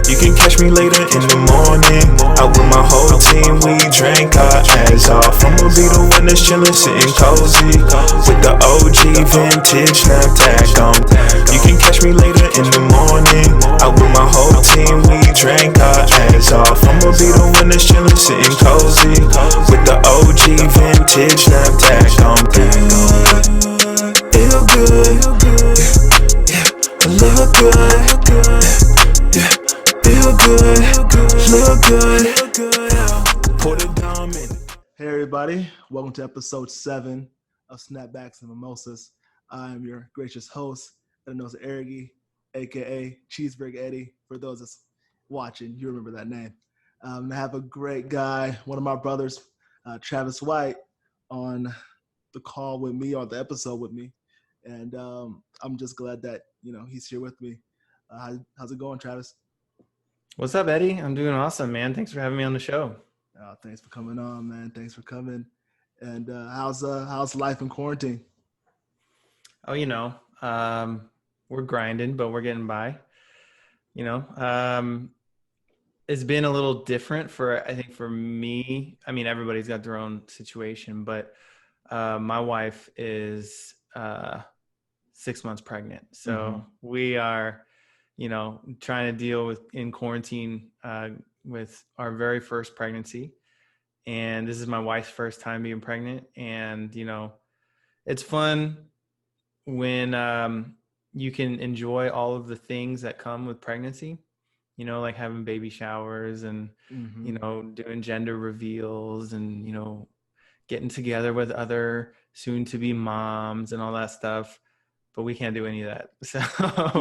You can catch me later in the morning. Out with my whole team, we drank our ass off. I'ma be the one that's chillin', sitting cozy with the OG vintage Snapback on. You can catch me later in the morning. Out with my whole team, we drank our ass off. I'ma be the one that's chillin', sitting cozy with the OG vintage Snapback on. Feel good, yeah, look good, yeah, feel good, look good. Put it down, man. Hey everybody, welcome to episode 7 of Snapbacks and Mimosas. I am your gracious host, and knows Ergy, aka Cheeseburger Eddie. For those that's watching, you remember that name. I have a great guy, one of my brothers, Trav White, on the call with me, on the episode with me, and I'm just glad that he's here with me. How's it going, Travis? What's up, Eddie? I'm doing awesome, man. Thanks for having me on the show. Thanks for coming on, man. Thanks for coming. And how's life in quarantine? Oh, we're grinding, but we're getting by. It's been a little different I think for me. I mean, everybody's got their own situation, but my wife is 6 months pregnant. So we are, trying to deal in quarantine with our very first pregnancy. And this is my wife's first time being pregnant. And, it's fun when you can enjoy all of the things that come with pregnancy, like having baby showers and, doing gender reveals and, getting together with other soon to be moms and all that stuff. But we can't do any of that. So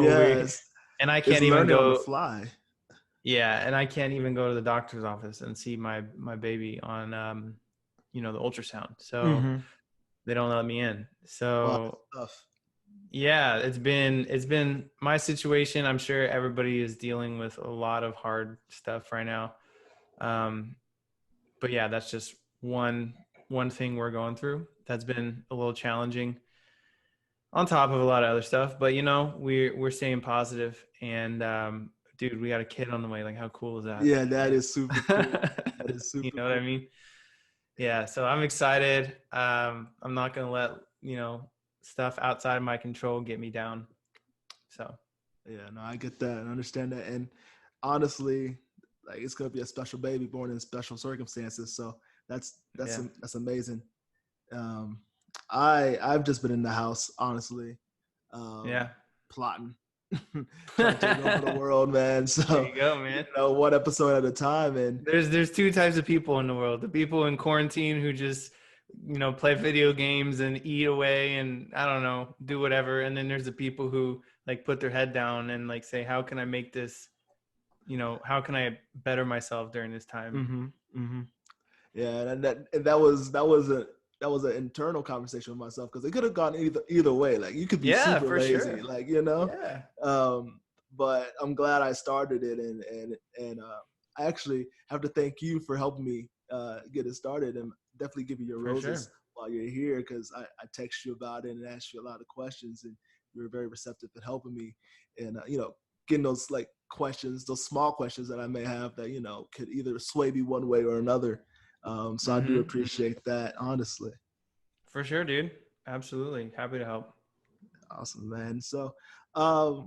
yes. And I can't even go on the fly. Yeah, and I can't even go to the doctor's office and see my baby on the ultrasound. So they don't let me in. So yeah, it's been my situation. I'm sure everybody is dealing with a lot of hard stuff right now. But yeah, that's just one thing we're going through that's been a little challenging on top of a lot of other stuff. But we're staying positive, and dude, we got a kid on the way. Like, how cool is that? Yeah, that is super cool. That is super cool. What I mean? Yeah, so I'm excited. I'm not going to let, stuff outside of my control get me down. So. Yeah, no, I get that and understand that. And honestly, like, it's going to be a special baby born in special circumstances. So that's amazing. I've just been in the house, honestly. Plotting. Trying to take over the world, man. So there you go, man. One episode at a time. And there's two types of people in the world: the people in quarantine who just play video games and eat away and I don't know, do whatever. And then there's the people who like put their head down and like say, how can I make this? How can I better myself during this time? Yeah, and that was an internal conversation with myself, because it could have gone either way. Like, you could be super lazy, sure. Like, Yeah. But I'm glad I started it, and I actually have to thank you for helping me get it started, and definitely give you your roses while you're here, because I text you about it and asked you a lot of questions, and you were very receptive in helping me, and getting those like questions, those small questions that I may have that could either sway me one way or another. So I do appreciate that, honestly. For sure, dude. Absolutely. Happy to help. Awesome, man. So, I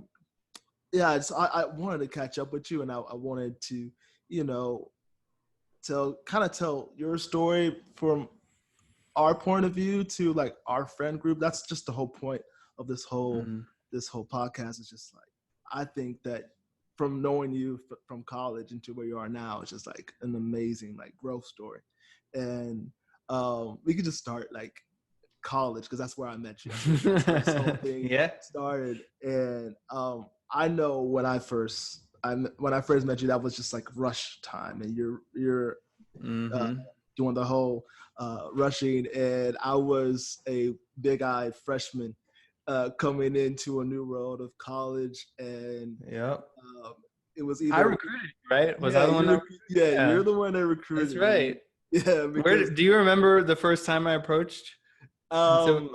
wanted to catch up with you, and I wanted to, tell your story from our point of view to like our friend group. That's just the whole point of this whole podcast. Is just like, I think that from knowing you from college into where you are now, it's just like an amazing like growth story. And we could just start like college, because that's where I met you. This whole thing started. And I know when I first met you, that was just like rush time, and you're doing the whole rushing, and I was a big-eyed freshman coming into a new world of college, and it was either I recruited you, right? Was I the one? You're the one that recruited. That's right. Me. Yeah. Where do you remember the first time I approached? Like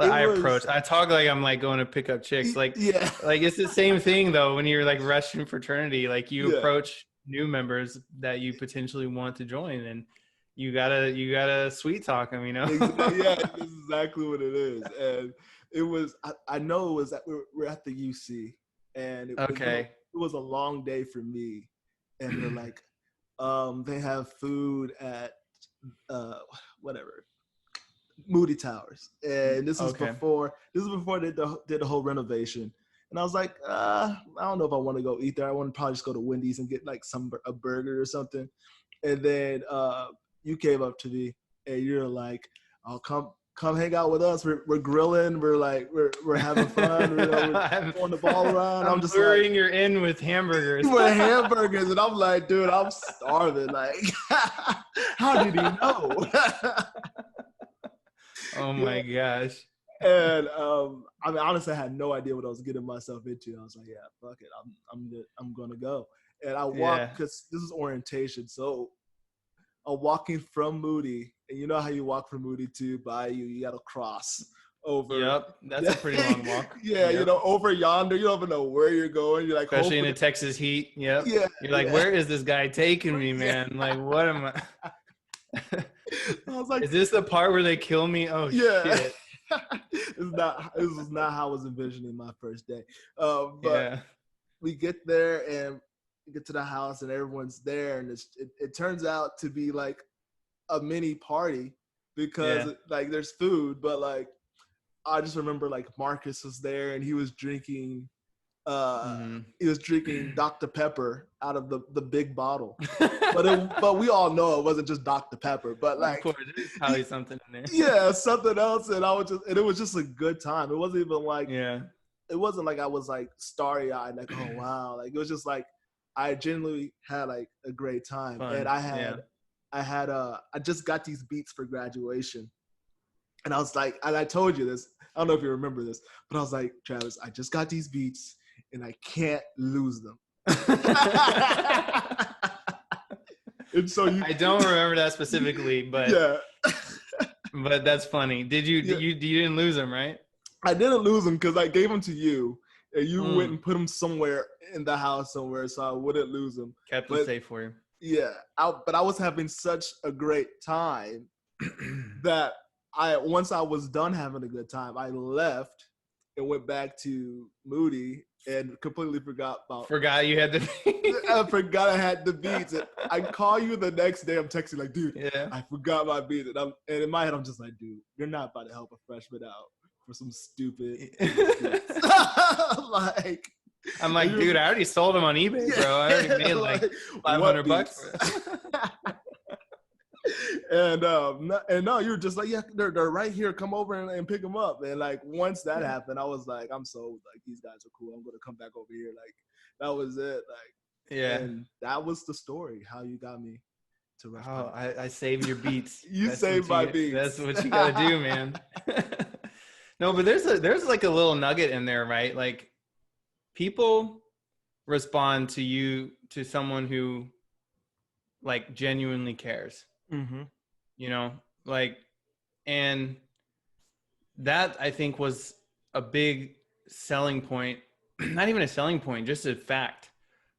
I talk like I'm like going to pick up chicks. Like it's the same thing though when you're like Russian fraternity. Like you approach new members that you potentially want to join, and you gotta sweet talk them. Yeah, that's exactly what it is. And it was I know it was that we're at the UC, and it was a long day for me, and they're like, they have food at whatever Moody Towers, and this is before they did the whole renovation. And I was like, I don't know if I want to go eat there. I want to probably just go to Wendy's and get like a burger or something. And then you came up to me and you're like, "Oh, come hang out with us. We're grilling. We're having fun. We're throwing the ball around." I'm just luring you in with hamburgers. With hamburgers, and I'm like, dude, I'm starving. Like, how did he know? Oh my gosh. And I mean, honestly, I had no idea what I was getting myself into. I was like, yeah, fuck it, I'm good. I'm gonna go. And I walked because this is orientation, so I'm walking from Moody, and you know how you walk from Moody to Bayou, you gotta cross over. Yep, that's a pretty long walk. Yeah, over yonder, you don't even know where you're going. You're like, especially in the Texas heat. Yep. Yeah, you're like, where is this guy taking me, man? Like, what am I? I was like, is this the part where they kill me? Oh shit. This is not how I was envisioning my first day. But we get there and we get to the house and everyone's there, and it turns out to be like a mini party because like there's food, but like I just remember like Marcus was there and he was drinking Dr. Pepper out of the big bottle. But we all know it wasn't just Dr. Pepper, but like, of course, there's probably something in there. Yeah, something else. And it was just a good time. It wasn't even like, it wasn't like I was like starry eyed, like, oh wow. Like it was just like, I genuinely had like a great time. Fun. And I just got these beats for graduation. And I was like, and I told you this, I don't know if you remember this, but I was like, Travis, I just got these beats and I can't lose them. And so I don't remember that specifically, but but that's funny. Did you didn't lose them, right? I didn't lose them because I gave them to you, and you went and put them somewhere in the house somewhere, so I wouldn't lose them. Kept them safe for you. Yeah, but I was having such a great time that once I was done having a good time, I left and went back to Moody and completely forgot you had the I forgot I had the beats. And I call you the next day. I'm texting like, dude, I forgot my beats. And in my head, I'm just like, dude, you're not about to help a freshman out for some stupid like. I'm like, dude, I already sold them on eBay, bro. I already made like $500. And no, you were just like, yeah, they're right here. Come over and pick them up. And like once that happened, I was like, I'm so like these guys are cool. I'm gonna come back over here. Like that was it. Like and that was the story. How you got me to Rush. Oh, I saved your beats. You saved my beats. That's what you gotta do, man. No, but there's like a little nugget in there, right? Like people respond to someone who like genuinely cares. Mm-hmm. You know, like, and that I think was a big selling point, not even a selling point, just a fact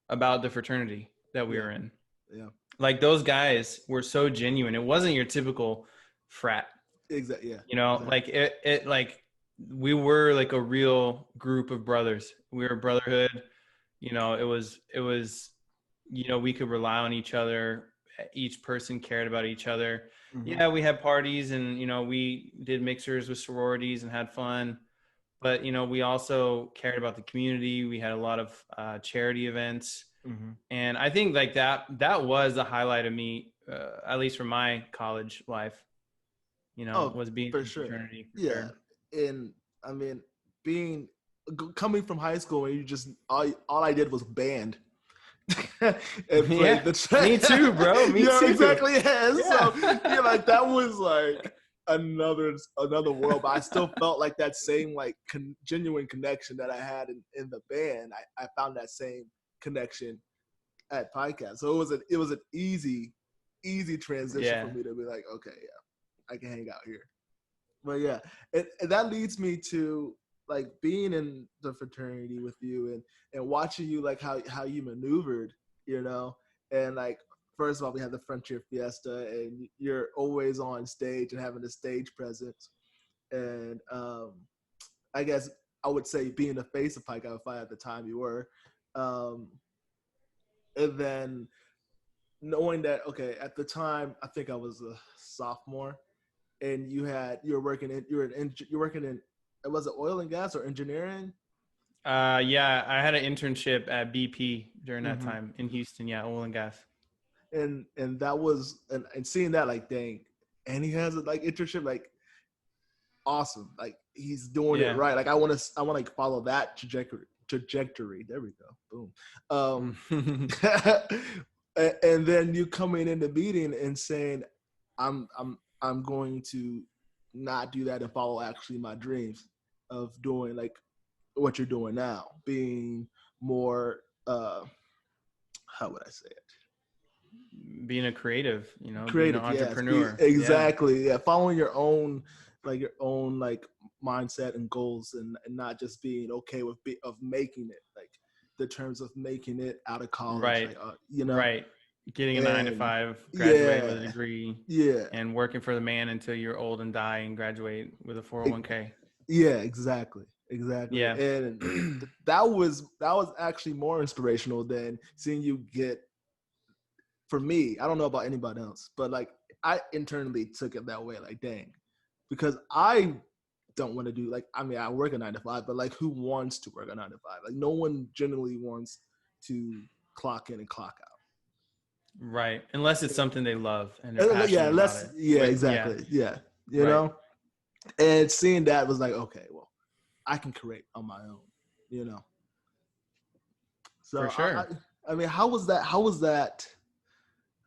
about the fraternity that we were in. Yeah. Like those guys were so genuine. It wasn't your typical frat. Exactly. Yeah. You know, like it like we were like a real group of brothers. We were a brotherhood. You know, it was, you know, we could rely on each other. Each person cared about each other. Mm-hmm. Yeah, we had parties and, you know, we did mixers with sororities and had fun. But, you know, we also cared about the community. We had a lot of charity events. Mm-hmm. And I think like that was the highlight of me, at least for my college life, you know, was being for sure. Fraternity. Yeah. And I mean, coming from high school and you just, all I did was band. Me too, bro. Me too. Exactly. Yeah. So like that was like another world, but I still felt like that same like genuine connection that I had in the band. I found that same connection at podcast. So it was an easy transition for me to be like, okay, yeah, I can hang out here. But yeah, and that leads me to like being in the fraternity with you and watching you like how you maneuvered, you know, and like first of all we had the friendship fiesta and you're always on stage and having a stage presence, and I guess I would say being the face of Pike Alpha Phi at the time you were, um, and then knowing that okay at the time I think I was a sophomore and you're working in you're working in was it oil and gas or engineering? Yeah, I had an internship at BP during that Mm-hmm. time in Houston. Yeah, oil and gas. And that was and seeing that like dang, and he has a like internship like awesome, like he's doing it Yeah. right. Like I want to like follow that trajectory. There we go. Boom. And then you coming in the meeting and saying, I'm going to not do that and follow actually my dreams of doing like what you're doing now, being more how would I say it? Being a creative, you know, being an Creative, yes. entrepreneur. Exactly. Yeah. Following your own like mindset and goals and not just being okay with of making it, like the terms of making it out of college, Right. like, you know, Right. Getting a 9 to 5, graduating with a degree, yeah, and working for the man until you're old and die and graduate with a 401k. yeah, exactly. Yeah. And that was actually more inspirational than seeing you get, for me, I don't know about anybody else, but like I internally took it that way, like dang, because I don't want to do like, I mean, I work a 9 to 5, but like who wants to work a 9 to 5? Like no one generally wants to clock in and clock out. Right. Unless it's something they love and they're passionate about it. Yeah, exactly. Yeah. You know? And seeing that was like, okay, well, I can create on my own, you know? So For sure. I mean, how was that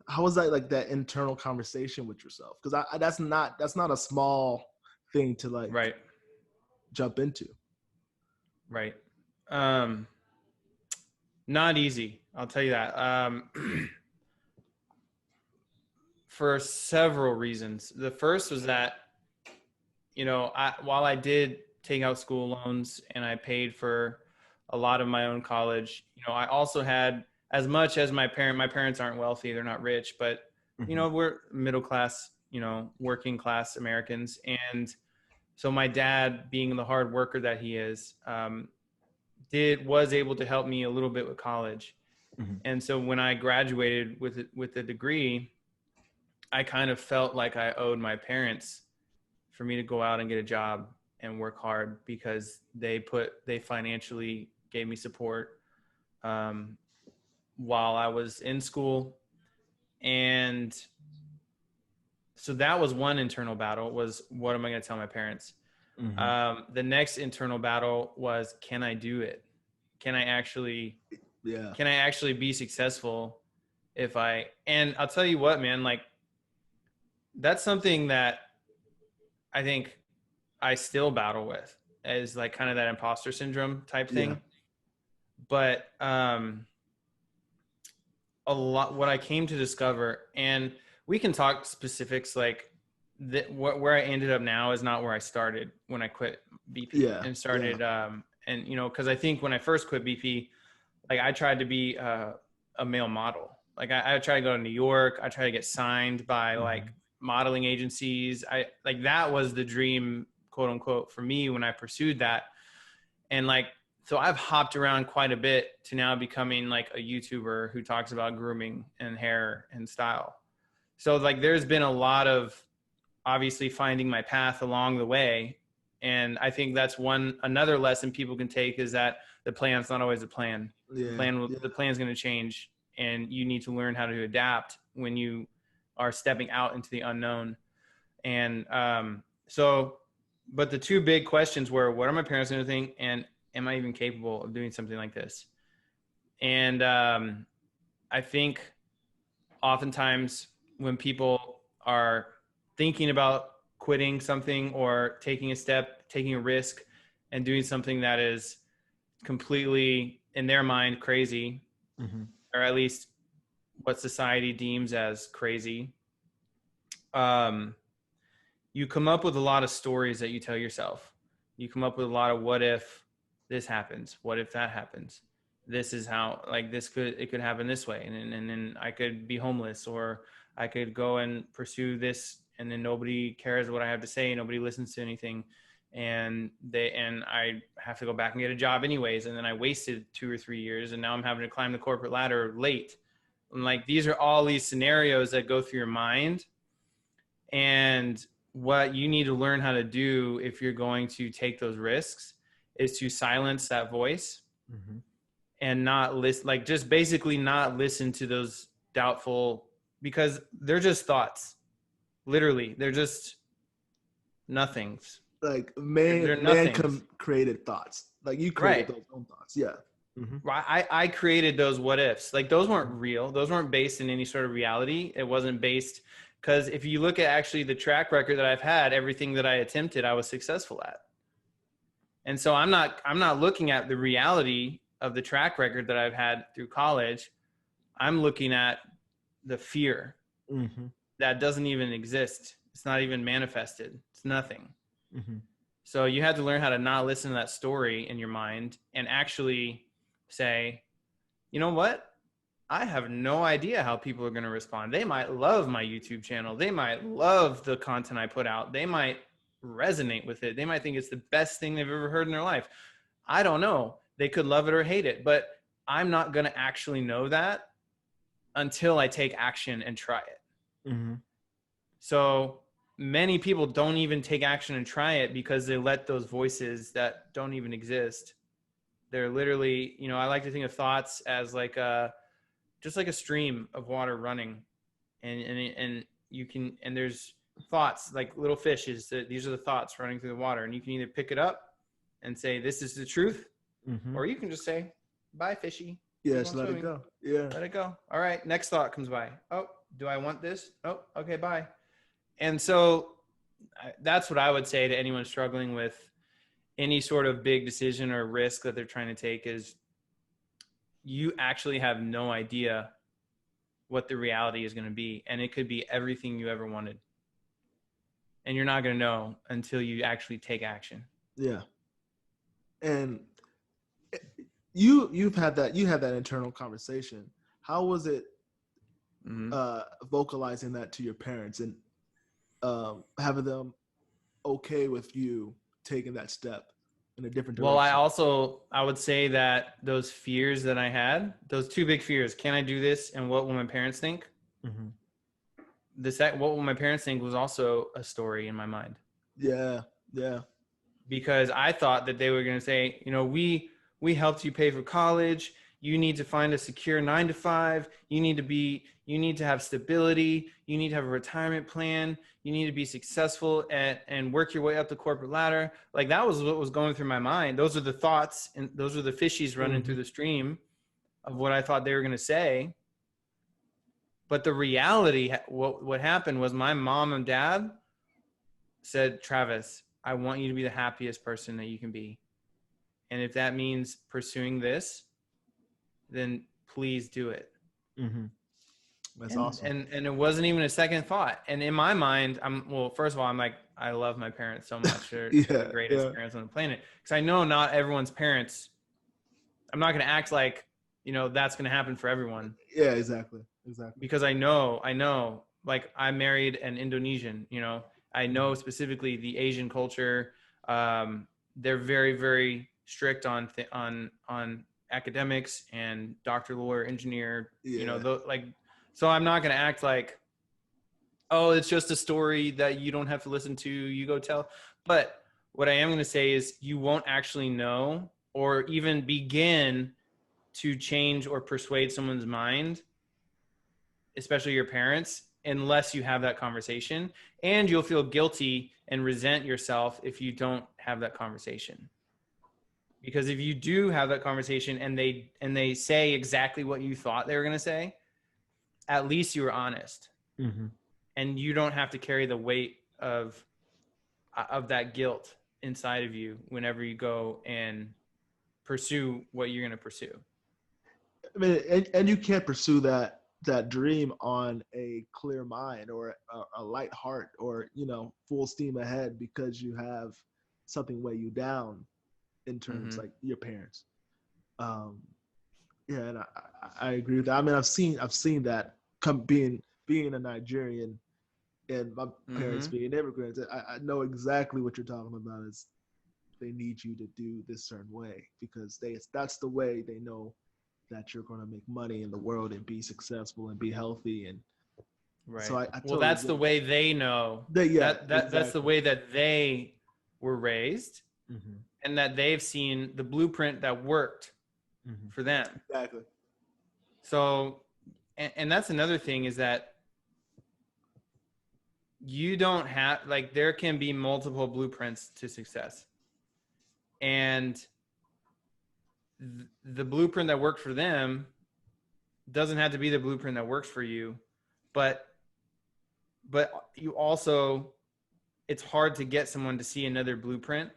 like that internal conversation with yourself? Because that's not a small thing to like jump into. Right. Not easy. I'll tell you that. For several reasons. The first was that, you know, while I did take out school loans and I paid for a lot of my own college, you know, I also had, as much as my parents aren't wealthy, they're not rich, but, you know, we're middle class, you know, working class Americans. And so my dad, being the hard worker that he is, was able to help me a little bit with college. And so when I graduated with a degree, I kind of felt like I owed my parents for me to go out and get a job and work hard, because they financially gave me support while I was in school. And so that was one internal battle, was what am I going to tell my parents? The next internal battle was, can I do it? Can I actually be successful and I'll tell you what, man, like that's something that I think I still battle with, is like kind of that imposter syndrome type thing. Yeah. But a lot, what I came to discover, and we can talk specifics, like where I ended up now is not where I started when I quit BP and started. And, you know, cause I think when I first quit BP, like I tried to be a male model. Like I tried to go to New York. I tried to get signed by like modeling agencies. Like that was the dream, quote unquote, for me when I pursued that. And like, so I've hopped around quite a bit to now becoming like a YouTuber who talks about grooming and hair and style. So like, there's been a lot of obviously finding my path along the way. And I think that's another lesson people can take, is that the plan's not always a plan. The plan's going to change, and you need to learn how to adapt when you are stepping out into the unknown. And but the two big questions were, what are my parents going to think? And am I even capable of doing something like this? And I think oftentimes when people are thinking about quitting something or taking a step, taking a risk, and doing something that is completely, in their mind, crazy, or at least what society deems as crazy, you come up with a lot of stories that you tell yourself. You come up with a lot of what if this happens? What if that happens? This is how, like, it could happen this way. And then I could be homeless, or I could go and pursue this, and then nobody cares what I have to say. Nobody listens to anything. And I have to go back and get a job anyways. And then I wasted 2 or 3 years, and now I'm having to climb the corporate ladder late. And like, these are all these scenarios that go through your mind. And what you need to learn how to do if you're going to take those risks is to silence that voice and not listen, like just basically not listen to those doubtful, because they're just thoughts. Literally, they're just nothings. Like man created thoughts. Like you created those own thoughts. Yeah. I created those what ifs. Like those weren't real. Those weren't based in any sort of reality. It wasn't based, because if you look at actually the track record that I've had, everything that I attempted, I was successful at. And so I'm not looking at the reality of the track record that I've had through college. I'm looking at the fear that doesn't even exist. It's not even manifested. It's nothing. So you have to learn how to not listen to that story in your mind and actually say, you know what? I have no idea how people are going to respond. They might love my YouTube channel. They might love the content I put out. They might resonate with it. They might think it's the best thing they've ever heard in their life. I don't know. They could love it or hate it, but I'm not going to actually know that until I take action and try it. So many people don't even take action and try it because they let those voices that don't even exist. They're literally, you know, I like to think of thoughts as like just like a stream of water running, and you can, and there's thoughts like little fishes. These are the thoughts running through the water, and you can either pick it up and say, this is the truth, or you can just say, bye, fishy. Yeah, just let it go. Yeah. Let it go. All right. Next thought comes by. Oh, do I want this? Oh, okay, bye. And so that's what I would say to anyone struggling with any sort of big decision or risk that they're trying to take is you actually have no idea what the reality is going to be. And it could be everything you ever wanted. And you're not going to know until you actually take action. Yeah. And you had that internal conversation. How was it vocalizing that to your parents and having them okay with you taking that step in a different direction? Well, I would say that those fears that I had, those two big fears, can I do this? And what will my parents think? What will my parents think was also a story in my mind. Yeah. Yeah. Because I thought that they were going to say, you know, we helped you pay for college. You need to find a secure 9-to-5. You need to have stability. You need to have a retirement plan. You need to be successful and work your way up the corporate ladder. Like that was what was going through my mind. Those are the thoughts, and those are the fishies running through the stream of what I thought they were going to say. But the reality, what happened was my mom and dad said, Travis, I want you to be the happiest person that you can be. And if that means pursuing this, then please do it. That's awesome. And it wasn't even a second thought. And in my mind, first of all, I'm like, I love my parents so much. They're the greatest parents on the planet. Because I know not everyone's parents, I'm not going to act like, you know, that's going to happen for everyone. Yeah, exactly. Because I know, like I married an Indonesian, you know, I know specifically the Asian culture. They're very, very strict on academics and doctor, lawyer, engineer, you know, so I'm not going to act like, oh, it's just a story that you don't have to listen to, you go tell. But what I am going to say is you won't actually know or even begin to change or persuade someone's mind, especially your parents, unless you have that conversation. And you'll feel guilty and resent yourself if you don't have that conversation. Because if you do have that conversation and they say exactly what you thought they were going to say, at least you were honest. And you don't have to carry the weight of that guilt inside of you whenever you go and pursue what you're going to pursue. I mean, and you can't pursue that that dream on a clear mind or a light heart, or full steam ahead, because you have something weigh you down in terms like your parents. Yeah, and I agree with that. I mean, I've seen that being a Nigerian and my parents being immigrants. I know exactly what you're talking about. Is they need you to do this certain way because that's the way they know that you're going to make money in the world and be successful and be healthy. And Right. so I well, totally that's the way they know. That's the way that they were raised, and that they've seen the blueprint that worked for them. Exactly. So, and that's another thing, is that you don't have, like, there can be multiple blueprints to success, and the blueprint that worked for them doesn't have to be the blueprint that works for you, but you also, it's hard to get someone to see another blueprint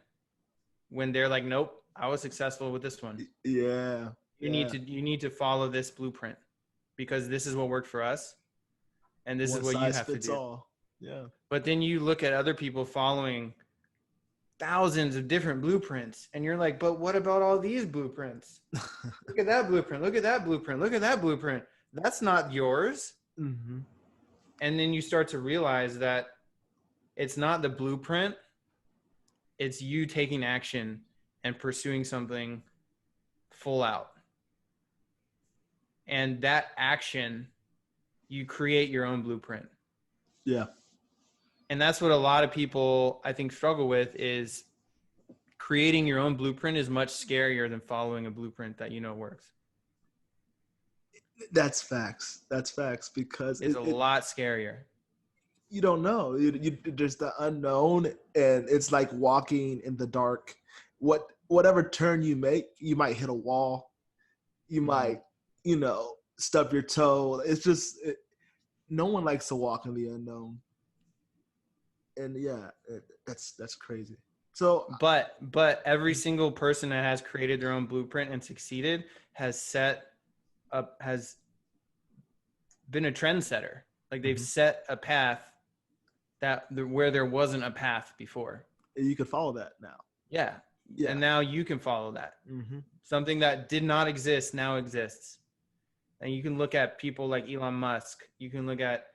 when they're like, nope, I was successful with this one. Yeah. You need to follow this blueprint because this is what worked for us, and this is what you have to do. All. Yeah. But then you look at other people following thousands of different blueprints, and you're like, but what about all these blueprints? Look at that blueprint. Look at that blueprint. Look at that blueprint. That's not yours. And then you start to realize that it's not the blueprint. It's you taking action and pursuing something full out. And that action, you create your own blueprint. Yeah. And that's what a lot of people, I think, struggle with, is creating your own blueprint is much scarier than following a blueprint that works. That's facts. That's facts, because it's a lot scarier. You don't know. There's the unknown, and it's like walking in the dark. Whatever turn you make, you might hit a wall. You might, stub your toe. It's just no one likes to walk in the unknown. And yeah, that's crazy. So, but every single person that has created their own blueprint and succeeded has been a trendsetter. Like, they've set a path where there wasn't a path before. You can follow that now. Yeah. And now you can follow that. Something that did not exist now exists. And you can look at people like Elon Musk. You can look at,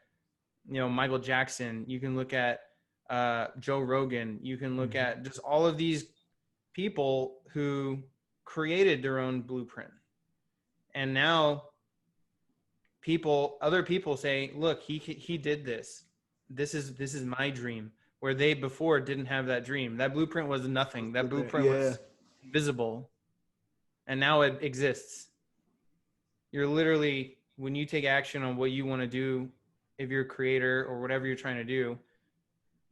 Michael Jackson. You can look at Joe Rogan. You can look at just all of these people who created their own blueprint. And now other people say, look, he did this. This is my dream, where they before didn't have that dream. That blueprint was nothing. That blueprint was invisible, and now it exists. You're literally, when you take action on what you want to do, if you're a creator or whatever you're trying to do,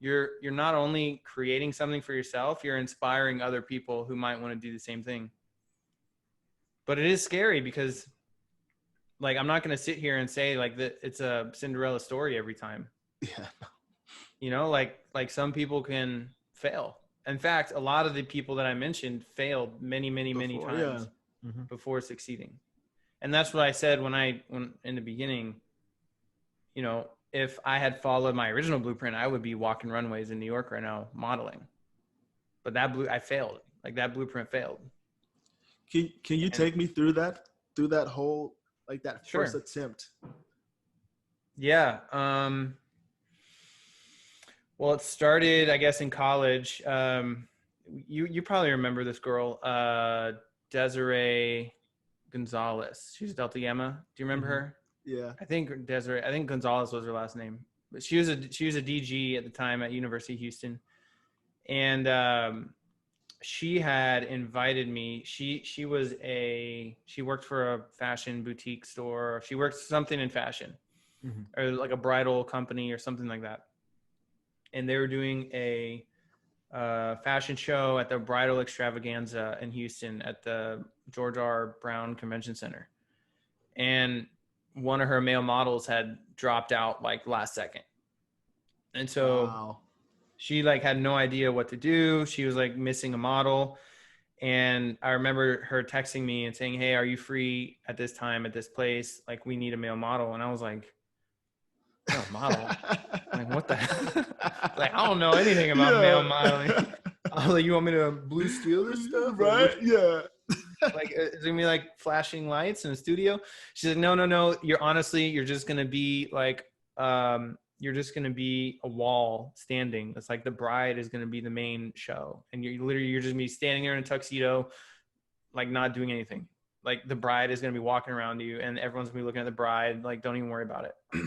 you're not only creating something for yourself, you're inspiring other people who might want to do the same thing. But it is scary because, like, I'm not going to sit here and say like that it's a Cinderella story every time. Yeah. Like some people can fail. In fact, a lot of the people that I mentioned failed many times before succeeding. And that's what I said when in the beginning, if I had followed my original blueprint, I would be walking runways in New York right now modeling. But I failed. Like, that blueprint failed. Can you take me through that whole, like, that first attempt? Yeah. Well, it started, I guess, in college. You probably remember this girl, Desiree Gonzalez. She's Delta Gamma. Do you remember her? Yeah. I think Gonzalez was her last name. But she was a DG at the time at University of Houston. And she had invited me. She worked for a fashion boutique store. She worked something in fashion, or like a bridal company or something like that. And they were doing a fashion show at the Bridal Extravaganza in Houston at the George R. Brown Convention Center. And one of her male models had dropped out like last second. And so she like had no idea what to do. She was like missing a model. And I remember her texting me and saying, "Hey, are you free at this time at this place? Like, we need a male model." And I was like, "Male model? Like, what the hell?" Like, I don't know anything about male modeling. I was like, "You want me to blue steel this stuff?" Right? Yeah. Like, is it gonna be like flashing lights in the studio? She's like, no. You're just gonna be like, you're just gonna be a wall standing. It's like the bride is gonna be the main show, and you're just gonna be standing there in a tuxedo, like not doing anything. Like the bride is gonna be walking around you, and everyone's gonna be looking at the bride. Like, don't even worry about it. I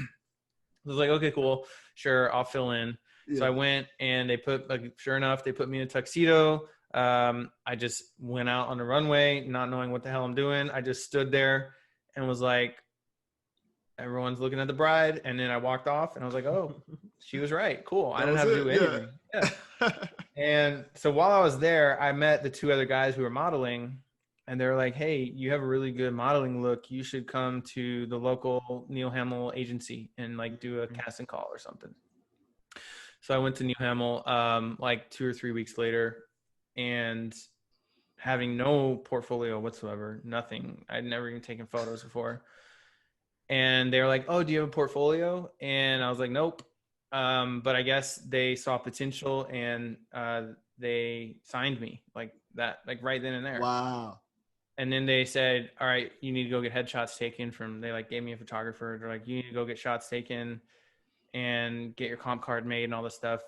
was like, okay, cool, sure, I'll fill in. Yeah. So I went, and they put, like, sure enough, they put me in a tuxedo. I just went out on the runway, not knowing what the hell I'm doing. I just stood there and was like, everyone's looking at the bride. And then I walked off, and I was like, oh, she was right. Cool. I didn't have to do anything. Yeah. And so while I was there, I met the two other guys who were modeling, and they were like, hey, you have a really good modeling look. You should come to the local Neil Hamill agency and like do a casting call or something. So I went to Neil Hamill like 2 or 3 weeks later, and having no portfolio whatsoever, nothing. I'd never even taken photos before. And they were like, oh, do you have a portfolio? And I was like, nope. But I guess they saw potential, and they signed me like that, like right then and there. Wow. And then they said, all right, you need to go get headshots taken they like gave me a photographer. They're like, you need to go get shots taken and get your comp card made and all this stuff.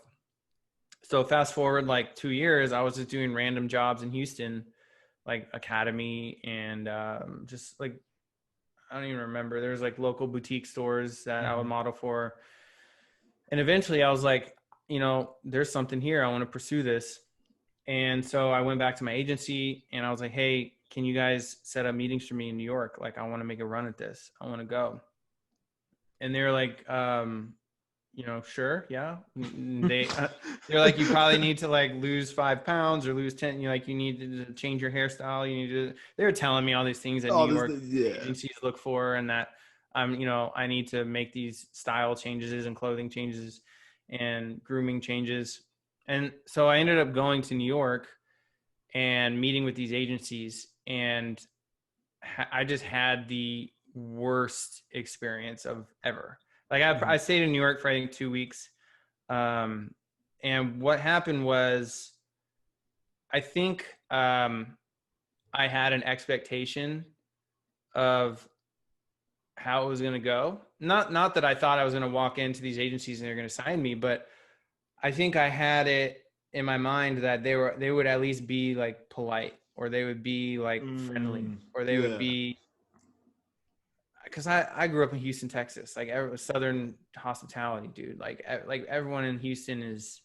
So fast forward like 2 years, I was just doing random jobs in Houston, like Academy, and just like, I don't even remember. There's like local boutique stores that I would model for. And eventually I was like, there's something here. I want to pursue this. And so I went back to my agency, and I was like, hey, can you guys set up meetings for me in New York? Like, I want to make a run at this. I want to go. And they're like, sure. Yeah. They're like, you probably need to like lose 5 pounds or lose 10. You need to change your hairstyle. They were telling me all these things that New York agencies look for, and that I need to make these style changes and clothing changes and grooming changes. And so I ended up going to New York and meeting with these agencies, and I just had the worst experience of ever. Like I stayed in New York for I think 2 weeks. And what happened was, I think I had an expectation of how it was going to go. Not that I thought I was going to walk into these agencies and they're going to sign me, but I think I had it in my mind that they would at least be like polite, or they would be like friendly, or they would be, because I grew up in Houston, Texas, like Southern hospitality, dude. Like everyone in Houston is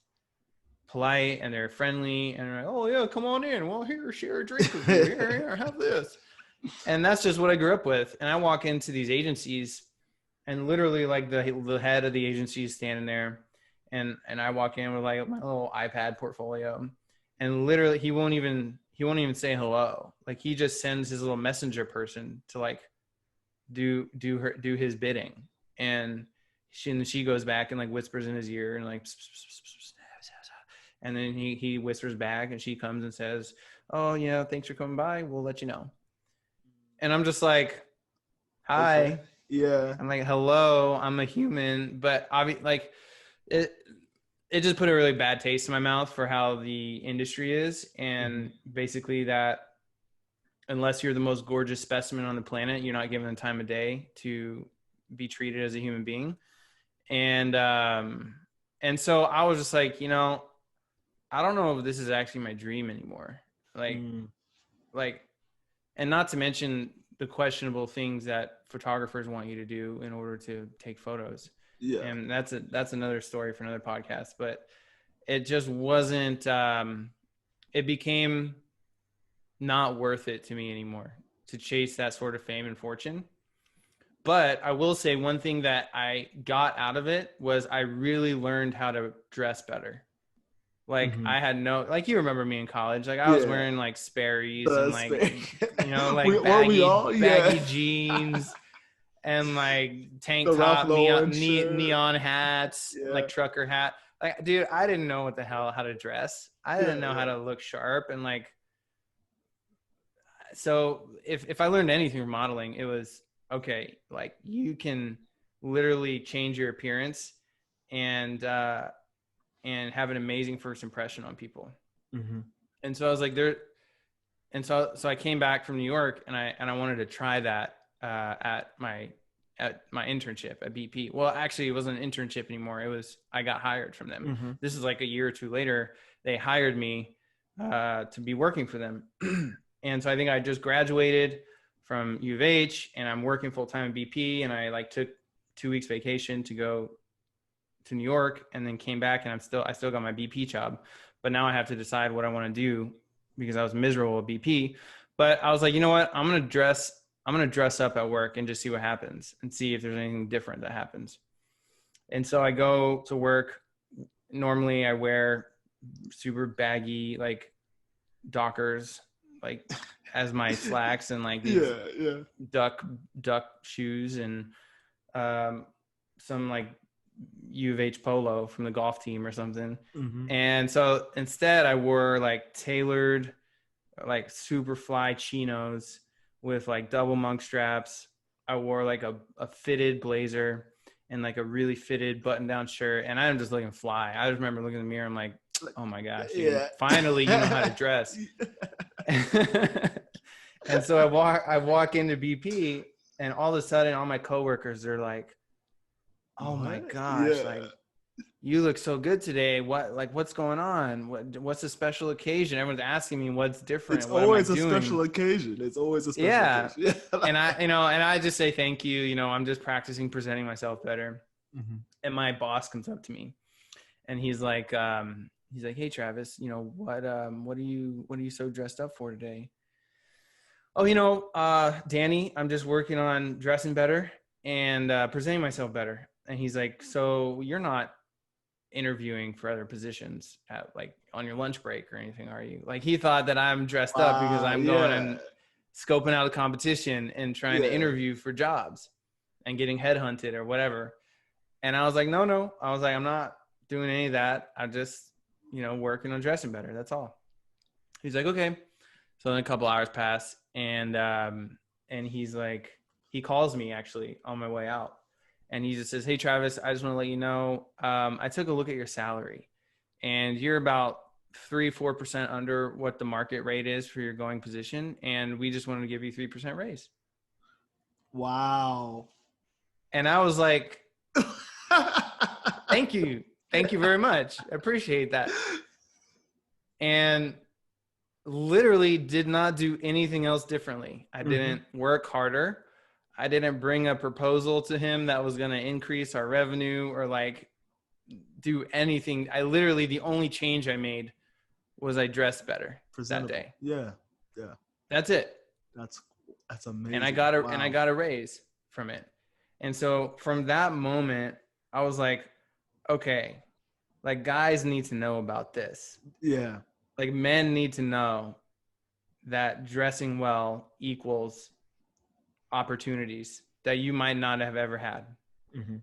polite and they're friendly, and they're like, oh yeah, come on in. Well, here, share a drink with you. Here, have this. And that's just what I grew up with. And I walk into these agencies, and literally like the head of the agency is standing there, and I walk in with like my little iPad portfolio, and literally he won't even say hello. Like he just sends his little messenger person to like do his bidding, and she goes back and like whispers in his ear and like, and then he whispers back, and she comes and says, oh yeah, thanks for coming by, we'll let you know. And I'm just like, hi. Okay. Yeah. I'm like, hello, I'm a human. But like it just put a really bad taste in my mouth for how the industry is. And basically that unless you're the most gorgeous specimen on the planet, you're not given the time of day to be treated as a human being. And so I was just like, I don't know if this is actually my dream anymore. Like, and not to mention the questionable things that photographers want you to do in order to take photos. Yeah. And that's another story for another podcast, but it just wasn't, it became not worth it to me anymore to chase that sort of fame and fortune. But I will say one thing that I got out of it was I really learned how to dress better. Like I had like you remember me in college, like I was wearing like Sperry's and like, like baggy jeans and like tank top, neon hats, like trucker hat. Like, dude, I didn't know what the hell, how to dress. I didn't know how to look sharp. And like, so if I learned anything from modeling, it was, okay, like you can literally change your appearance and have an amazing first impression on people. Mm-hmm. And so I was like there. And so I came back from New York and I wanted to try that at my internship at BP. Well, actually it wasn't an internship anymore. I got hired from them. Mm-hmm. This is like a year or two later. They hired me to be working for them. And so I think I just graduated from U of H and I'm working full time at BP, and I like took 2 weeks vacation to go to New York and then came back, and I still got my BP job, but now I have to decide what I want to do because I was miserable at BP. But I was like, you know what? I'm going to dress up at work and just see what happens and see if there's anything different that happens. And so I go to work. Normally I wear super baggy, like Dockers, like as my slacks, and like these duck shoes, and some like U of H polo from the golf team or something. Mm-hmm. And so instead I wore like tailored, like super fly chinos with like double monk straps. I wore like a fitted blazer and like a really fitted button down shirt. And I'm just looking fly. I just remember looking in the mirror. I'm like, oh my gosh, finally, you know how to dress. And so I walk into BP, and all of a sudden all my coworkers are like, oh my gosh, like you look so good today. What's going on? What's the special occasion? Everyone's asking me what's different. It's always a special occasion. It's always a special occasion. And I just say thank you. You know, I'm just practicing presenting myself better. Mm-hmm. And my boss comes up to me and he's like, hey Travis, you know, what are you so dressed up for today? Oh, you know, Danny, I'm just working on dressing better and presenting myself better. And he's like, so you're not interviewing for other positions at like on your lunch break or anything, are you? Like he thought that I'm dressed up because I'm going and scoping out a competition and trying to interview for jobs and getting headhunted or whatever. And I was like, no. I was like, I'm not doing any of that. I'm just, you know, working on dressing better. That's all. He's like, okay. So then a couple hours pass, and he's like, he calls me actually on my way out. And he just says, hey, Travis, I just want to let you know, I took a look at your salary, and you're about 3-4% under what the market rate is for your going position. And we just wanted to give you 3% raise. Wow. And I was like, thank you. Thank you very much. I appreciate that. And literally did not do anything else differently. I didn't work harder. I didn't bring a proposal to him that was going to increase our revenue or like do anything. I literally, the only change I made was I dressed better that day. Yeah. That's it. That's amazing. And I got a raise from it. And so from that moment, I was like, okay, like guys need to know about this. Yeah. Like men need to know that dressing well equals opportunities that you might not have ever had. Mm-hmm.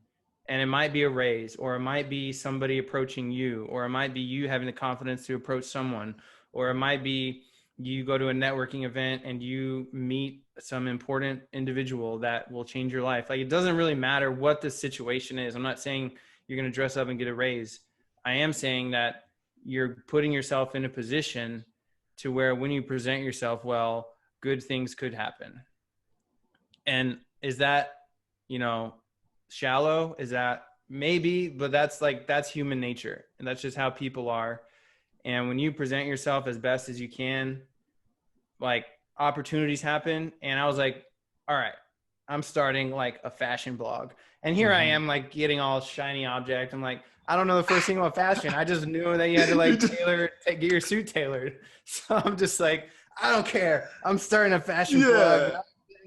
And it might be a raise, or it might be somebody approaching you, or it might be you having the confidence to approach someone, or it might be you go to a networking event and you meet some important individual that will change your life. Like it doesn't really matter what the situation is. I'm not saying you're going to dress up and get a raise. I am saying that you're putting yourself in a position to where when you present yourself well, good things could happen. And is that, you know, shallow? Is that maybe, but that's human nature. And that's just how people are. And when you present yourself as best as you can, like opportunities happen. And I was like, all right, I'm starting like a fashion blog. And here I am like getting all shiny object. I'm like, I don't know the first thing about fashion. I just knew that you had to like get your suit tailored. So I'm just like, I don't care. I'm starting a fashion blog.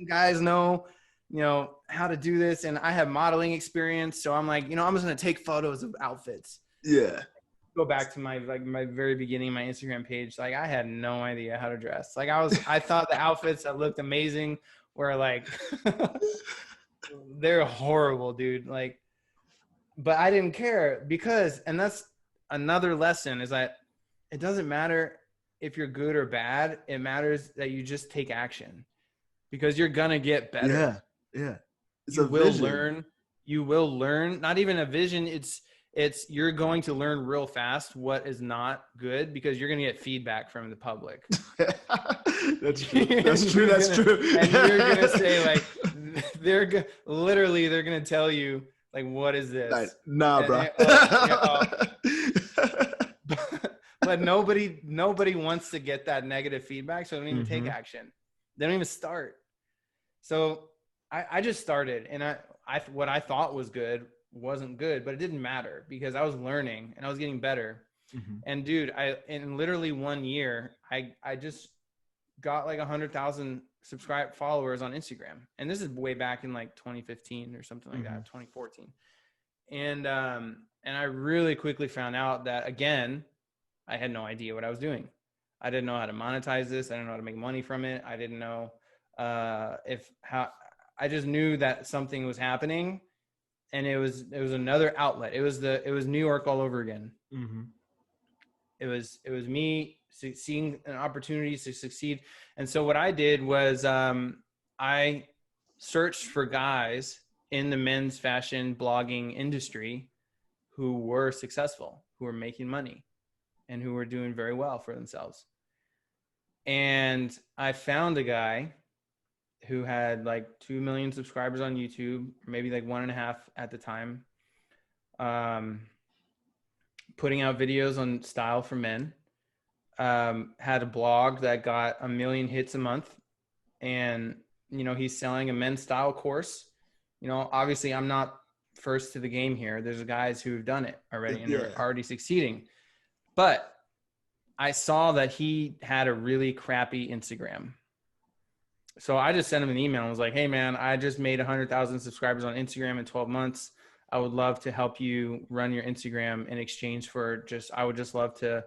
Guys know, you know, how to do this. And I have modeling experience. So I'm like, you know, I'm just going to take photos of outfits. Yeah. Go back to my very beginning, my Instagram page. Like I had no idea how to dress. Like I thought the outfits that looked amazing were like, they're horrible, dude. Like, but I didn't care because, and that's another lesson is that it doesn't matter if you're good or bad. It matters that you just take action, because you're gonna get better. Yeah. It's You a will vision. learn. You will learn. Not even a vision. It's you're going to learn real fast what is not good, because you're gonna get feedback from the public. That's true. That's true. That's true. And you're gonna say like, they're gonna tell you like, what is this? Like, nah, bro. But nobody wants to get that negative feedback, so they don't even take action. They don't even start. So I just started, and I what I thought was good wasn't good, but it didn't matter, because I was learning and I was getting better. And dude, in literally 1 year, I just got like 100,000 followers on Instagram. And this is way back in like 2015 or something like that, 2014. And I really quickly found out that, again, I had no idea what I was doing. I didn't know how to monetize this. I didn't know how to make money from it. I didn't know I just knew that something was happening, and it was another outlet. It was New York all over again. It was me seeing an opportunity to succeed. And so what I did was I searched for guys in the men's fashion blogging industry who were successful, who were making money, and who were doing very well for themselves. And I found a guy who had like 2 million subscribers on YouTube, maybe like 1.5 at the time, putting out videos on style for men, had a blog that got 1 million hits a month. And, he's selling a men's style course. Obviously I'm not first to the game here. There's guys who've done it already and are already succeeding. But I saw that he had a really crappy Instagram. So I just sent him an email and was like, hey man, I just made 100,000 subscribers on Instagram in 12 months. I would love to help you run your Instagram in exchange for I would just love to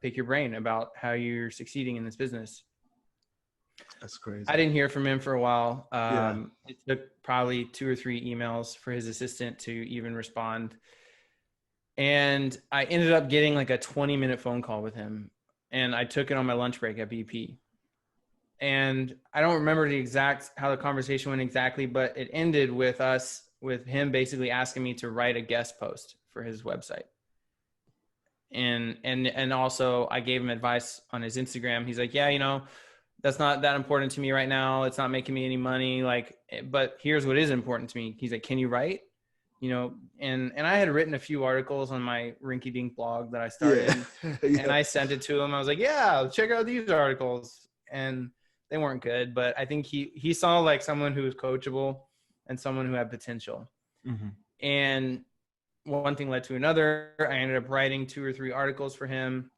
pick your brain about how you're succeeding in this business. That's crazy. I didn't hear from him for a while. It took probably 2 or 3 emails for his assistant to even respond. And I ended up getting like a 20-minute phone call with him. And I took it on my lunch break at BP. And I don't remember how the conversation went exactly, but it ended with him basically asking me to write a guest post for his website. And also I gave him advice on his Instagram. He's like, yeah, that's not that important to me right now. It's not making me any money. But here's what is important to me. He's like, can you write? And I had written a few articles on my rinky dink blog that I started and I sent it to him. I was like, yeah, check out these articles. And they weren't good, but I think he saw like someone who was coachable and someone who had potential. And one thing led to another. I ended up writing 2 or 3 articles for him.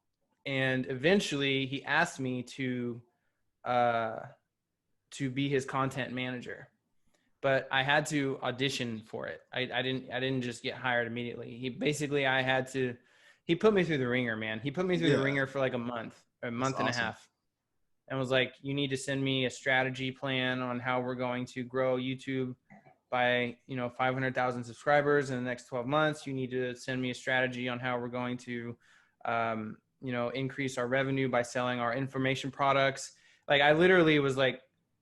And eventually he asked me to be his content manager, but I had to audition for it. I didn't just get hired immediately. He put me through the ringer, man. He put me through the ringer for like a month and a half. And was like, you need to send me a strategy plan on how we're going to grow YouTube by, 500,000 subscribers in the next 12 months. You need to send me a strategy on how we're going to, increase our revenue by selling our information products. Like I literally was like,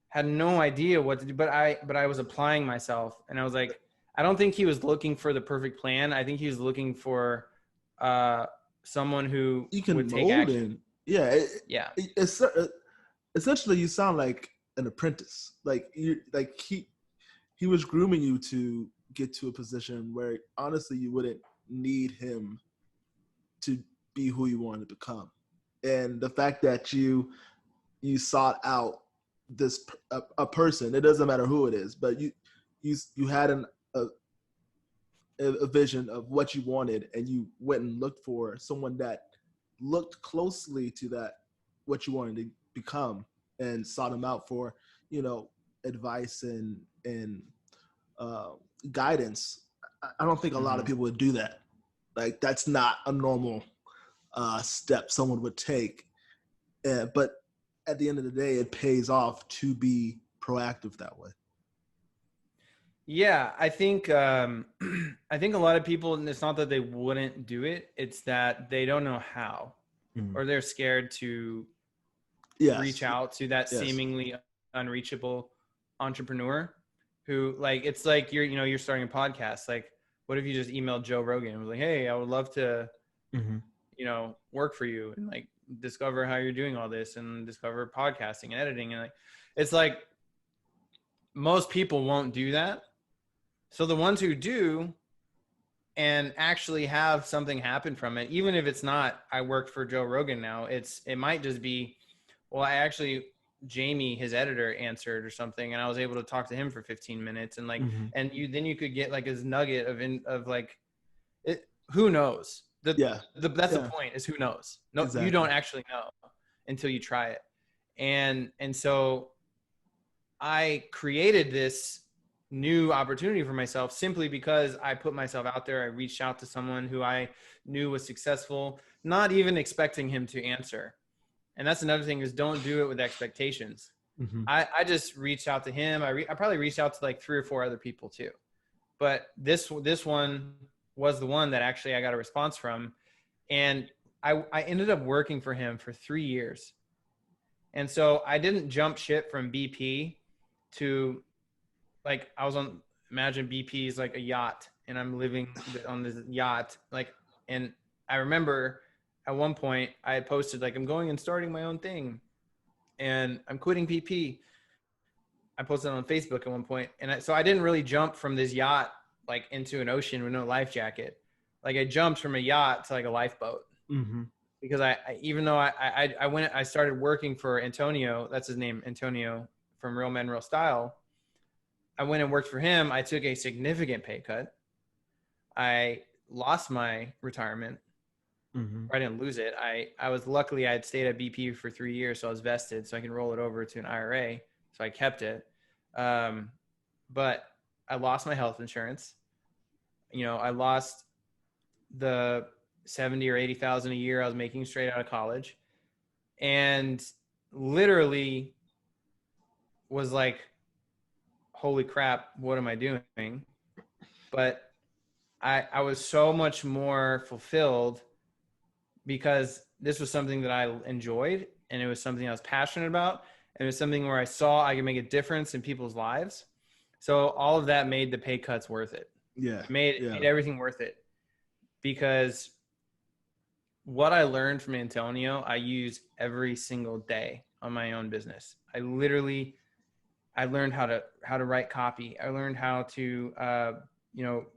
had no idea what to do, but I was applying myself, and I was like, I don't think he was looking for the perfect plan. I think he was looking for someone who would take action. Essentially, you sound like an apprentice. He was grooming you to get to a position where honestly you wouldn't need him to be who you wanted to become. And the fact that you sought out a person, it doesn't matter who it is, but you had a vision of what you wanted, and you went and looked for someone that looked closely to that, what you wanted to become, and sought him out for, advice and guidance. I don't think a lot of people would do that. Like that's not a normal step someone would take. But at the end of the day, it pays off to be proactive that way. Yeah, I think a lot of people, and it's not that they wouldn't do it, it's that they don't know how. or they're scared to reach out to that seemingly unreachable entrepreneur who, like, it's like you're starting a podcast. Like, what if you just emailed Joe Rogan and was like, hey, I would love to, work for you and like discover how you're doing all this and discover podcasting and editing. And like, it's like most people won't do that. So the ones who do and actually have something happen from it, even if it's not, I worked for Joe Rogan now, it might just be, well, Jamie, his editor, answered or something, and I was able to talk to him for 15 minutes, and like, and you could get like his nugget of like, who knows? That's the point, is who knows? No, exactly. You don't actually know until you try it, and so I created this new opportunity for myself simply because I put myself out there. I reached out to someone who I knew was successful, not even expecting him to answer. And that's another thing, is don't do it with expectations. I just reached out to him. I probably reached out to like 3 or 4 other people too. But this one was the one that actually I got a response from. And I ended up working for him for 3 years. And so I didn't jump ship from BP to, like, imagine BP is like a yacht and I'm living on this yacht. Like, and I remember at one point I had posted like, I'm going and starting my own thing and I'm quitting BP. I posted on Facebook at one point. And so I didn't really jump from this yacht, like, into an ocean with no life jacket. Like, I jumped from a yacht to like a lifeboat. Because even though I started working for Antonio, that's his name, Antonio from Real Men, Real Style. I went and worked for him. I took a significant pay cut. I lost my retirement. I didn't lose it. I was luckily I had stayed at BP for 3 years, so I was vested, so I can roll it over to an IRA. So I kept it. But I lost my health insurance. I lost the 70 or 80,000 a year I was making straight out of college, and literally was like, holy crap, what am I doing? But I was so much more fulfilled because this was something that I enjoyed, and it was something I was passionate about, and it was something where I saw I could make a difference in people's lives. So all of that made the pay cuts worth it. It made everything worth it, because what I learned from Antonio, I use every single day on my own business. I learned how to write copy. I learned how to,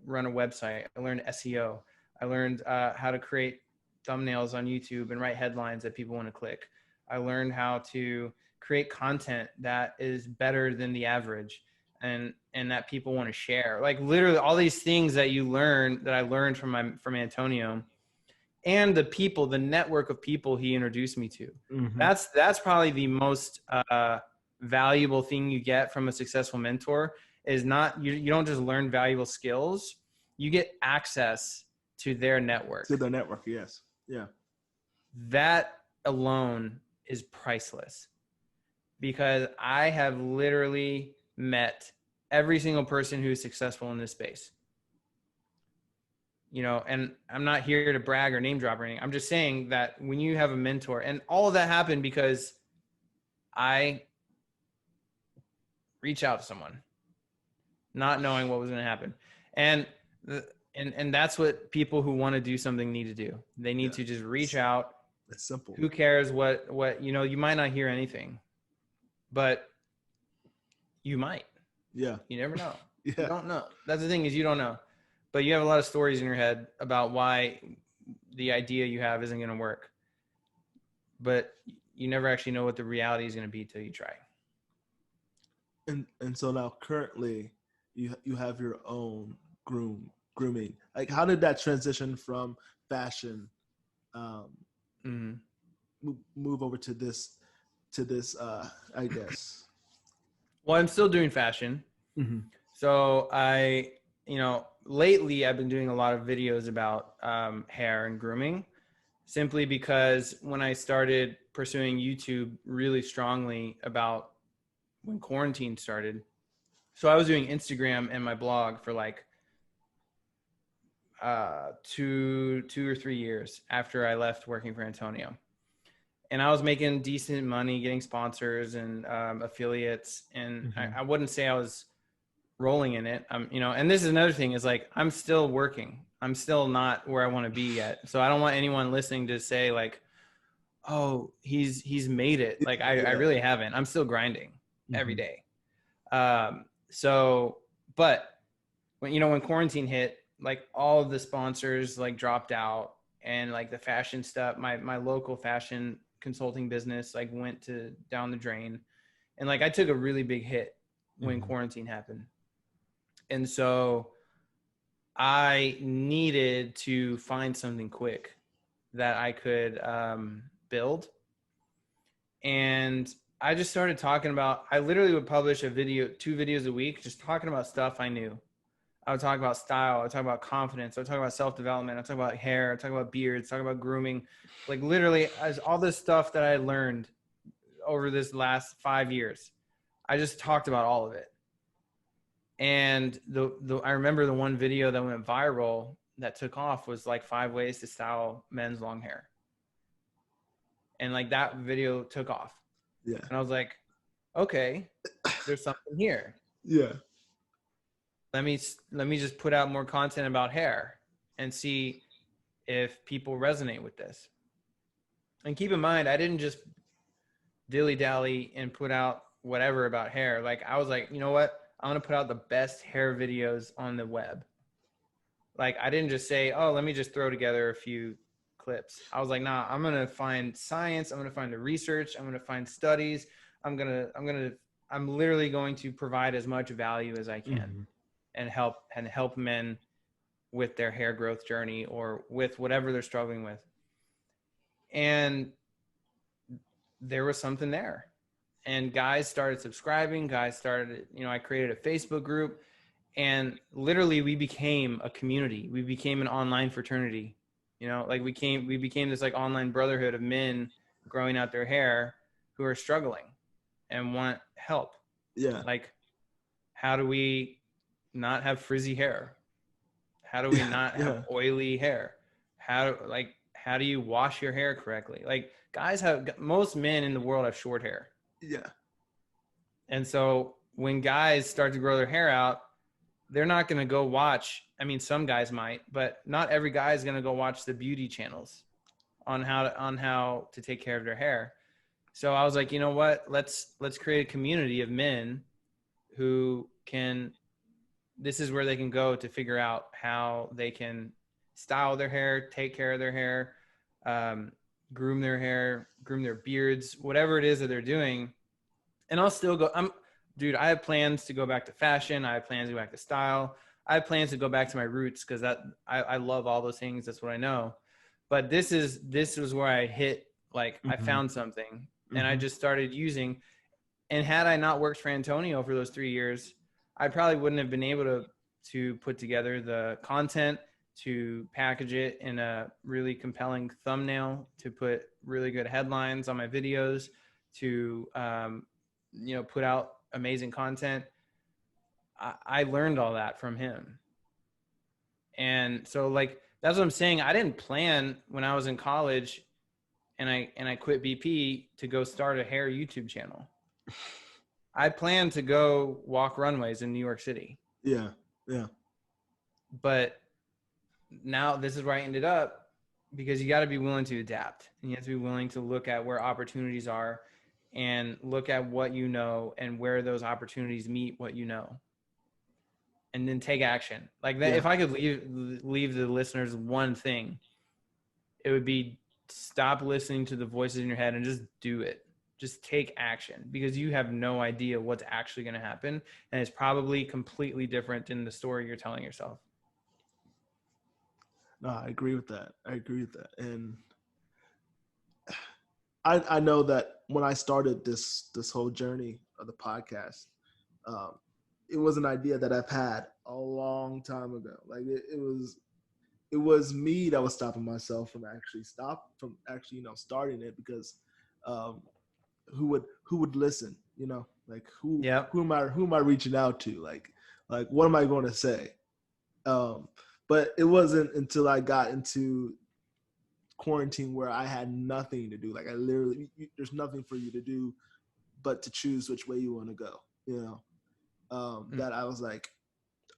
run a website. I learned SEO. I learned how to create thumbnails on YouTube and write headlines that people want to click. I learned how to create content that is better than the average and that people want to share. Like, literally all these things that I learned from Antonio, and the network of people he introduced me to. That's probably the most valuable thing you get from a successful mentor, is not, you don't just learn valuable skills, you get access to their network. Yes. Yeah. That alone is priceless, because I have literally met every single person who's successful in this space. And I'm not here to brag or name drop or anything. I'm just saying that when you have a mentor, and all of that happened because I reached out to someone, not knowing what was going to happen. And that's what people who want to do something need to do. They need to just reach out. It's simple. Who cares what, you might not hear anything, but you might. Yeah. You never know. You don't know. That's the thing, is you don't know. But you have a lot of stories in your head about why the idea you have isn't going to work. But you never actually know what the reality is going to be till you try. And so now currently you have your own grooming. Like, how did that transition from fashion move over to this I guess? Well, I'm still doing fashion. So lately I've been doing a lot of videos about hair and grooming, simply because when I started pursuing YouTube really strongly about when quarantine started, so I was doing Instagram and my blog for like 2 or 3 years after I left working for Antonio. and I was making decent money, getting sponsors and affiliates. And I wouldn't say I was rolling in it. You know, and this is another thing is like, I'm still working. I'm still not where I want to be yet. So I don't want anyone listening to say like, oh, he's made it. Like I really haven't. I'm still grinding every day. So, but when quarantine hit, like all of the sponsors like dropped out, and like the fashion stuff, my local fashion consulting business like went down the drain. And like I took a really big hit when quarantine happened. And so I needed to find something quick that I could build. And I just started talking about, I literally would publish 2 videos a week, just talking about stuff I knew. I would talk about style. I would talk about confidence. I would talk about self-development. I would talk about hair. I would talk about beards, talk about grooming. Like literally as all this stuff that I learned over this last 5 years, I just talked about all of it. And I remember the one video that went viral that took off was like 5 ways to style men's long hair. And like that video took off. Yeah. And I was like, okay, there's something here. Yeah. Let me just put out more content about hair and see if people resonate with this. And keep in mind, I didn't just dilly-dally and put out whatever about hair. Like I was like, you know what? I'm going to put out the best hair videos on the web. Like I didn't just say, oh, let me just throw together a few clips. I was like, nah, I'm going to find science. I'm going to find the research. I'm going to find studies. I'm literally going to provide as much value as I can and help men with their hair growth journey or with whatever they're struggling with. And there was something there. And guys started subscribing. I created a Facebook group, and literally we became a community. We became an online fraternity. Like we became this like online brotherhood of men growing out their hair who are struggling and want help. Yeah. Like, how do we not have frizzy hair? How do we not have oily hair? How do you wash your hair correctly? Like most men in the world have short hair. Yeah. And so when guys start to grow their hair out, they're not going to go watch. I mean, some guys might, but not every guy is going to go watch the beauty channels on how to take care of their hair. So I was like, you know what? Let's create a community of men who this is where they can go to figure out how they can style their hair, take care of their hair, groom their hair, groom their beards, whatever it is that they're doing. And I'll still go. I have plans to go back to fashion. I have plans to go back to style. I have plans to go back to my roots because I love all those things. That's what I know. But this was where I hit, like I found something and I just started using. And had I not worked for Antonio for those 3 years, I probably wouldn't have been able to put together the content, to package it in a really compelling thumbnail, to put really good headlines on my videos, to put out amazing content. I learned all that from him. And so like, that's what I'm saying. I didn't plan when I was in college and I quit BP to go start a hair YouTube channel. I planned to go walk runways in New York City. Yeah. Yeah. But now this is where I ended up, because you got to be willing to adapt, and you have to be willing to look at where opportunities are and look at what you know and where those opportunities meet what you know, and then take action. Like that. Yeah. If I could leave the listeners one thing, it would be stop listening to the voices in your head and just do it. Just take action, because you have no idea what's actually going to happen. And it's probably completely different than the story you're telling yourself. No, I agree with that. And I know that when I started this whole journey of the podcast, it was an idea that I've had a long time ago. Like it was me that was stopping myself from actually starting it, because who would listen? Like who am I reaching out to? Like what am I going to say? But it wasn't until I got into quarantine where I had nothing to do. Like I literally, there's nothing for you to do but to choose which way you want to go, that I was like,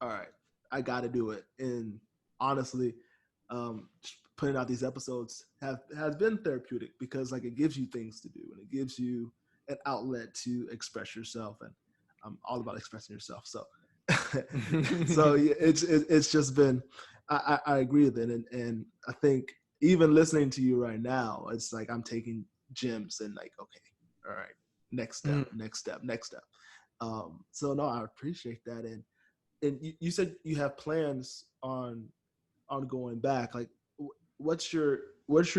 all right, I got to do it. And honestly, putting out these episodes has been therapeutic because like it gives you things to do and it gives you an outlet to express yourself. And I'm all about expressing yourself. So, so yeah, it's just been, I agree with it. And I think even listening to you right now, it's like I'm taking gems and like, okay, all right, next step. So no, I appreciate that. And you said you have plans on going back. Like, what's your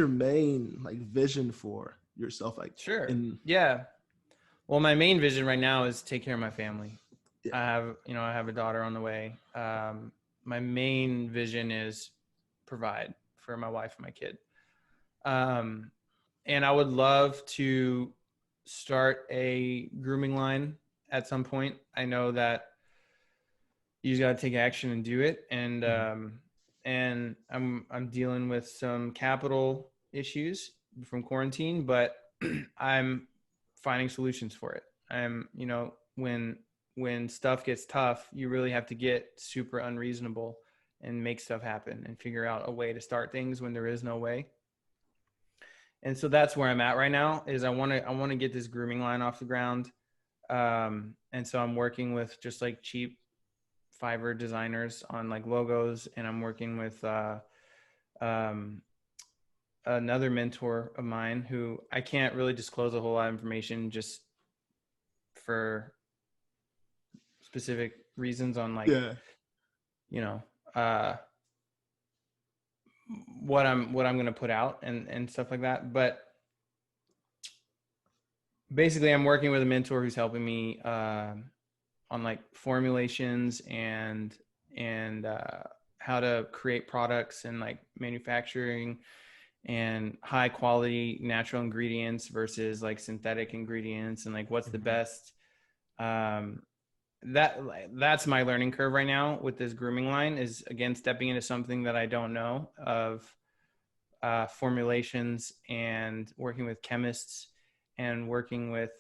main like vision for yourself? Like, Sure. Yeah. Well, my main vision right now is take care of my family. Yeah. I have a daughter on the way. My main vision is provide for my wife and my kid. And I would love to start a grooming line at some point. I know that you just got to take action and do it. And I'm dealing with some capital issues from quarantine, but I'm finding solutions for it. When stuff gets tough, you really have to get super unreasonable and make stuff happen and figure out a way to start things when there is no way. And so that's where I'm at right now is I want to get this grooming line off the ground. And so I'm working with just like cheap Fiverr designers on like logos, and I'm working with another mentor of mine who I can't really disclose a whole lot of information just for specific reasons on like, what I'm going to put out and stuff like that. But basically I'm working with a mentor who's helping me on like formulations and how to create products and like manufacturing and high quality natural ingredients versus like synthetic ingredients and like what's the best. That's my learning curve right now with this grooming line is again stepping into something that I don't know of, formulations and working with chemists and working with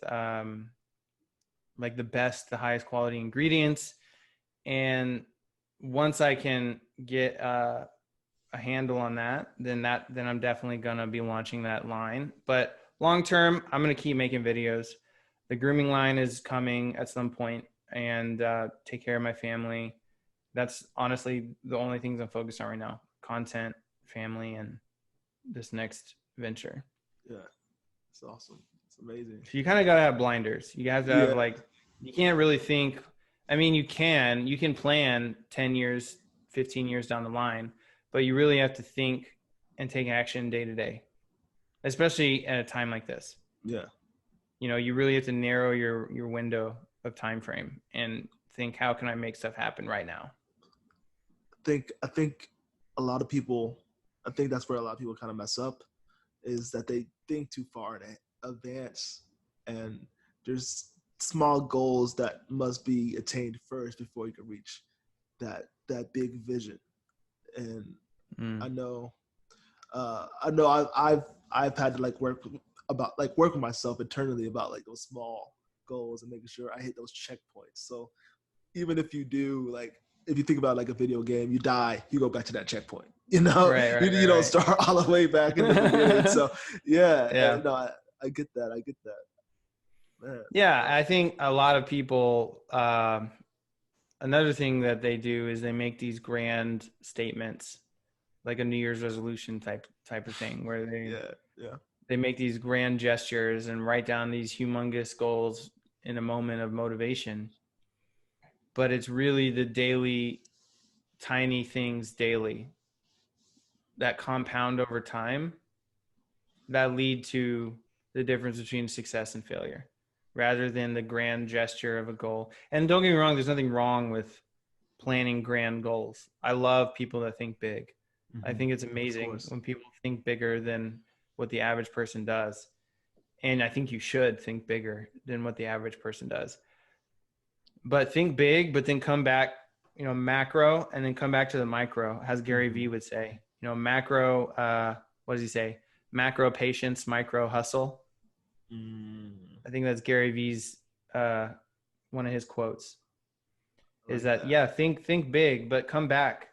like the highest quality ingredients. And once I can get a handle on that, then I'm definitely gonna be launching that line. But long term, I'm gonna keep making videos. The grooming line is coming at some point, and take care of my family. That's honestly the only things I'm focused on right now: content, family, and this next venture. Yeah, it's awesome. It's amazing. So you kind of gotta have blinders. You have to have like, you can't really think. I mean, you can plan 10 years, 15 years down the line, but you really have to think and take action day to day, especially at a time like this. Yeah. You really have to narrow your window of time frame and think, how can I make stuff happen right now? I think a lot of people, I think that's where a lot of people kind of mess up, is that they think too far in advance, and there's small goals that must be attained first before you can reach that big vision. And I know I've had to like work with myself internally about like those small goals and making sure I hit those checkpoints. So even if you do, like, if you think about like a video game, you die, you go back to that checkpoint, you don't start all the way back in the beginning. So no, I get that. Man. Yeah, I think a lot of people, another thing that they do is they make these grand statements, like a New Year's resolution type of thing, where they make these grand gestures and write down these humongous goals in a moment of motivation. But it's really the daily, tiny things daily that compound over time that lead to the difference between success and failure, rather than the grand gesture of a goal. And don't get me wrong, there's nothing wrong with planning grand goals. I love people that think big. I think it's amazing when people think bigger than what the average person does. And I think you should think bigger than what the average person does. But think big, but then come back, macro, and then come back to the micro, as Gary Vee would say. Macro what does he say? Macro patience, micro hustle. I think that's Gary Vee's one of his quotes. Is that yeah, think big, but come back,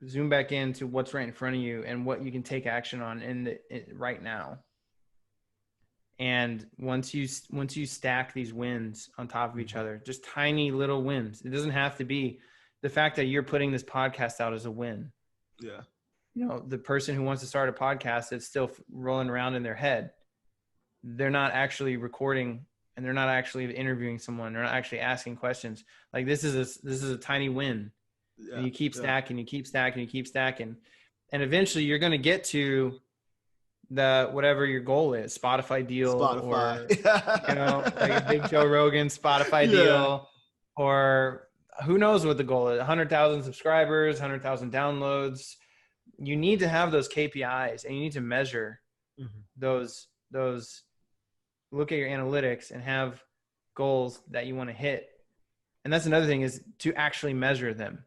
zoom back into what's right in front of you and what you can take action on right now. And once you stack these wins on top of each other, just tiny little wins. It doesn't have to be the fact that you're putting this podcast out as a win. Yeah. You know, the person who wants to start a podcast that's still rolling around in their head, they're not actually recording and they're not actually interviewing someone. They're not actually asking questions. Like this is a tiny win. Yeah, and you keep stacking, you keep stacking, you keep stacking. And eventually you're going to get to the whatever your goal is, Spotify deal, or you know, like a big Joe Rogan Spotify deal, or who knows what the goal is, 100,000 subscribers, 100,000 downloads. You need to have those KPIs and you need to measure those, look at your analytics and have goals that you want to hit. And that's another thing, is to actually measure them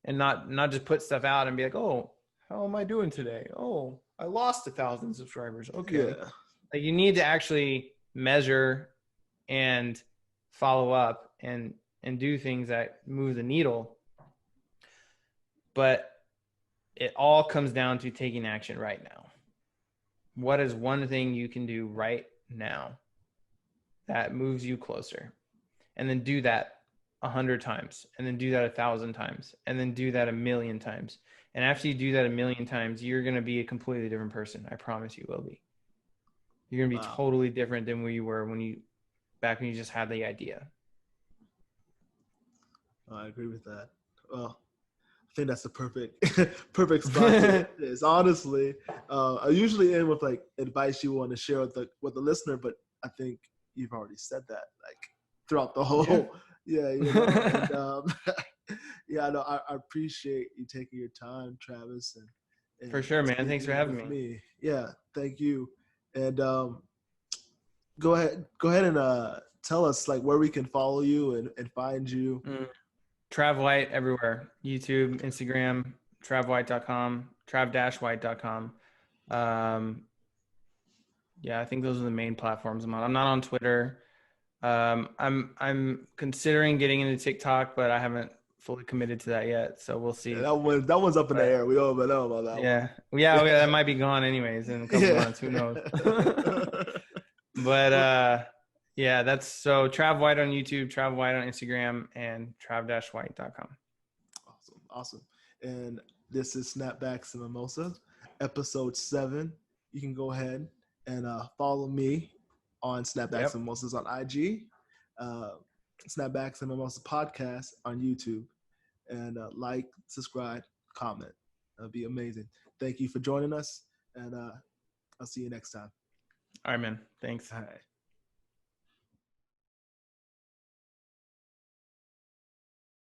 and not just put stuff out and be like, oh, how am I doing today? Oh, I lost 1,000 subscribers. Okay. Yeah. Like you need to actually measure and follow up and do things that move the needle. But it all comes down to taking action right now. What is one thing you can do right now that moves you closer? And then do that 100 times, and then do that 1,000 times, and then do that 1,000,000 times. And after you do that 1,000,000 times, you're going to be a completely different person. I promise you will be. You're going to be totally different than where you were back when you just had the idea. I agree with that. Well, I think that's the perfect spot to is honestly. I usually end with like advice you want to share with the listener, but I think you've already said that like throughout the whole. Yeah, you know, and, yeah, no, I appreciate you taking your time, Travis, and for sure, man. Thanks for having me. Yeah, thank you. And go ahead and tell us like where we can follow you and find you. Trav White everywhere. YouTube, Instagram, travwhite.com, trav-white.com. Yeah, I think those are the main platforms I'm on. I'm not on Twitter. I'm considering getting into TikTok, but I haven't fully committed to that yet. So we'll see. Yeah, that one's up in the air. We don't know about that one. Yeah, that might be gone anyways in a couple months. Who knows? But yeah, that's so Trav White on YouTube, Trav White on Instagram, and trav-white.com. Awesome. And this is Snapbacks and Mimosas, episode 7. You can go ahead and follow me on Snapbacks and Mimosas on IG, Snapbacks and Mimosas podcast on YouTube, and like, subscribe, comment. That'd be amazing. Thank you for joining us, and I'll see you next time. All right, man. Thanks. All right.